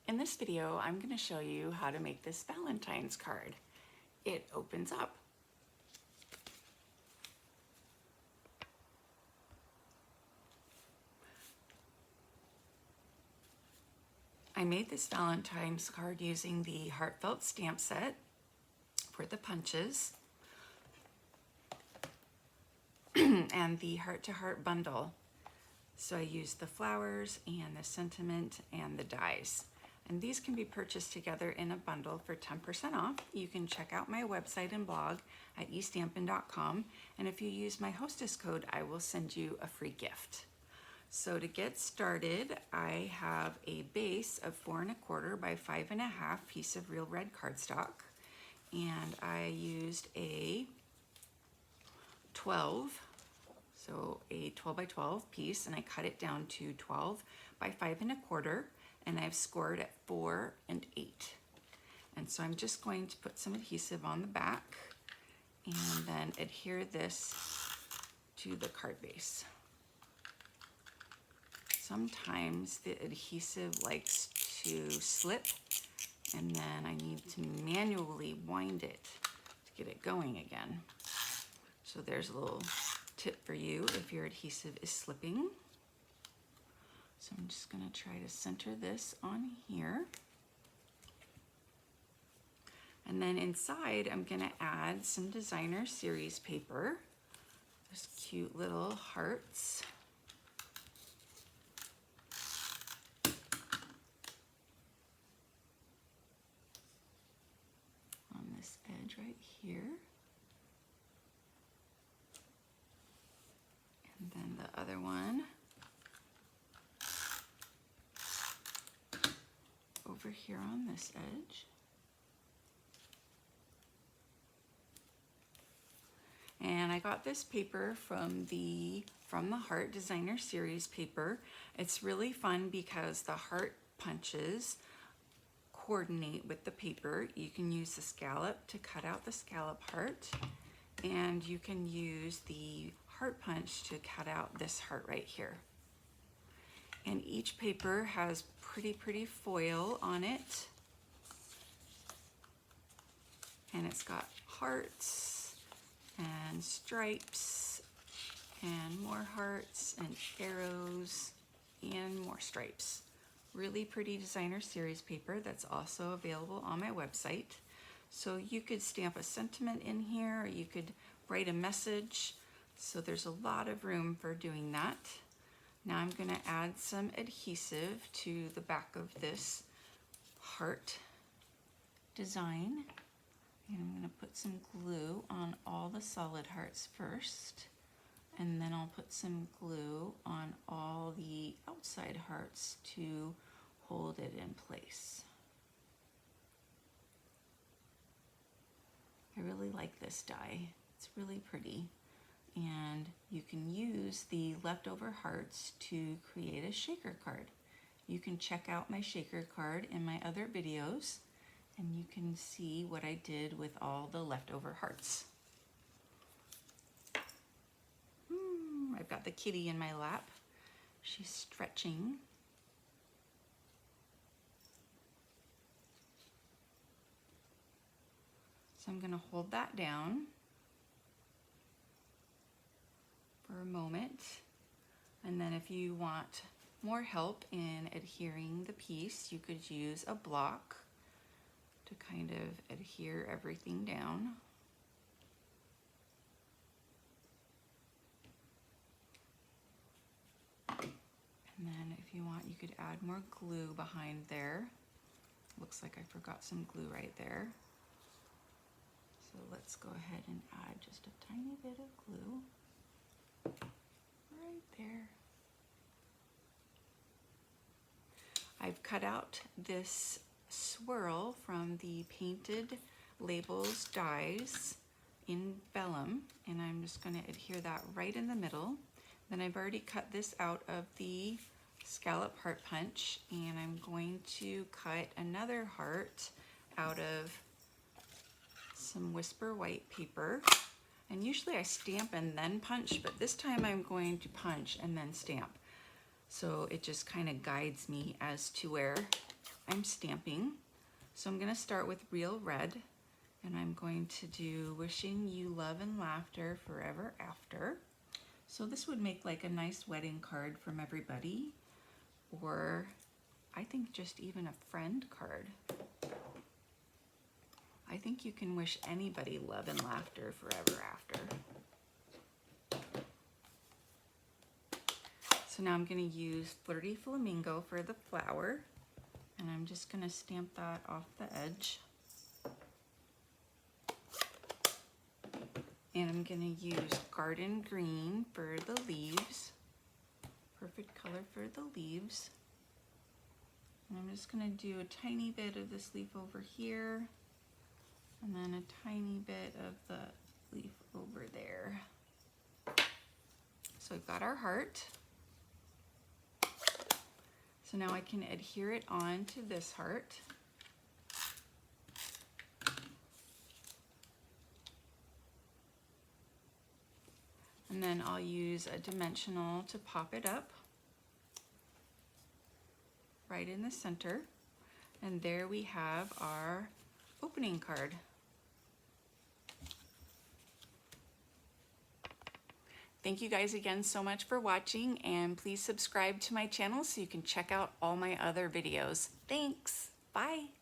In this video, I'm going to show you how to make this Valentine's card. It opens up. I made this Valentine's card using the Heartfelt stamp set for the punches and the Heart to Heart bundle. So I used the flowers and the sentiment and the dies. And these can be purchased together in a bundle for 10% off. You can check out my website and blog at eStampin.com. And if you use my hostess code, I will send you a free gift. So to get started, I have a base of 4 1/4 by 5 1/2 piece of real red cardstock. And I used a 12, so a 12 by 12 piece, and I cut it down to 12 by 5 1/4. And I've scored at 4 and 8. And so I'm just going to put some adhesive on the back and then adhere this to the card base. Sometimes the adhesive likes to slip, and then I need to manually wind it to get it going again. So there's a little tip for you if your adhesive is slipping. So I'm just going to try to center this on here. And then inside, I'm going to add some designer series paper. There's cute little hearts. On this edge right here. And then the other one over here on this edge. And I got this paper from the Heart Designer Series paper. It's really fun because the heart punches coordinate with the paper. You can use the scallop to cut out the scallop heart, and you can use the heart punch to cut out this heart right here. And each paper has pretty foil on it. And it's got hearts and stripes and more hearts and arrows and more stripes. Really pretty designer series paper that's also available on my website. So you could stamp a sentiment in here, or you could write a message. So there's a lot of room for doing that. Now I'm going to add some adhesive to the back of this heart design. And I'm going to put some glue on all the solid hearts first. And then I'll put some glue on all the outside hearts to hold it in place. I really like this die. It's really pretty. And you can use the leftover hearts to create a shaker card. You can check out my shaker card in my other videos, and you can see what I did with all the leftover hearts. I've got the kitty in my lap. She's stretching. So I'm going to hold that down for a moment, and then if you want more help in adhering the piece, you could use a block to kind of adhere everything down. And then if you want, you could add more glue behind there. Looks like I forgot some glue right there. So let's go ahead and add just a tiny bit of glue right there. I've cut out this swirl from the Painted Labels dies in vellum, and I'm just going to adhere that right in the middle. Then I've already cut this out of the scallop heart punch, and I'm going to cut another heart out of some Whisper white paper. And usually I stamp and then punch, but this time I'm going to punch and then stamp. So it just kind of guides me as to where I'm stamping. So I'm going to start with Real Red, and I'm going to do Wishing You Love and Laughter Forever After. So this would make like a nice wedding card from everybody, or I think just even a friend card. I think you can wish anybody love and laughter forever after. So now I'm going to use Flirty Flamingo for the flower, and I'm just going to stamp that off the edge. And I'm going to use Garden Green for the leaves. Perfect color for the leaves. And I'm just going to do a tiny bit of this leaf over here, and then a tiny bit of the leaf over there. So we've got our heart. So now I can adhere it on to this heart. And then I'll use a dimensional to pop it up right in the center. And there we have our opening card. Thank you guys again so much for watching, and please subscribe to my channel so you can check out all my other videos. Thanks. Bye.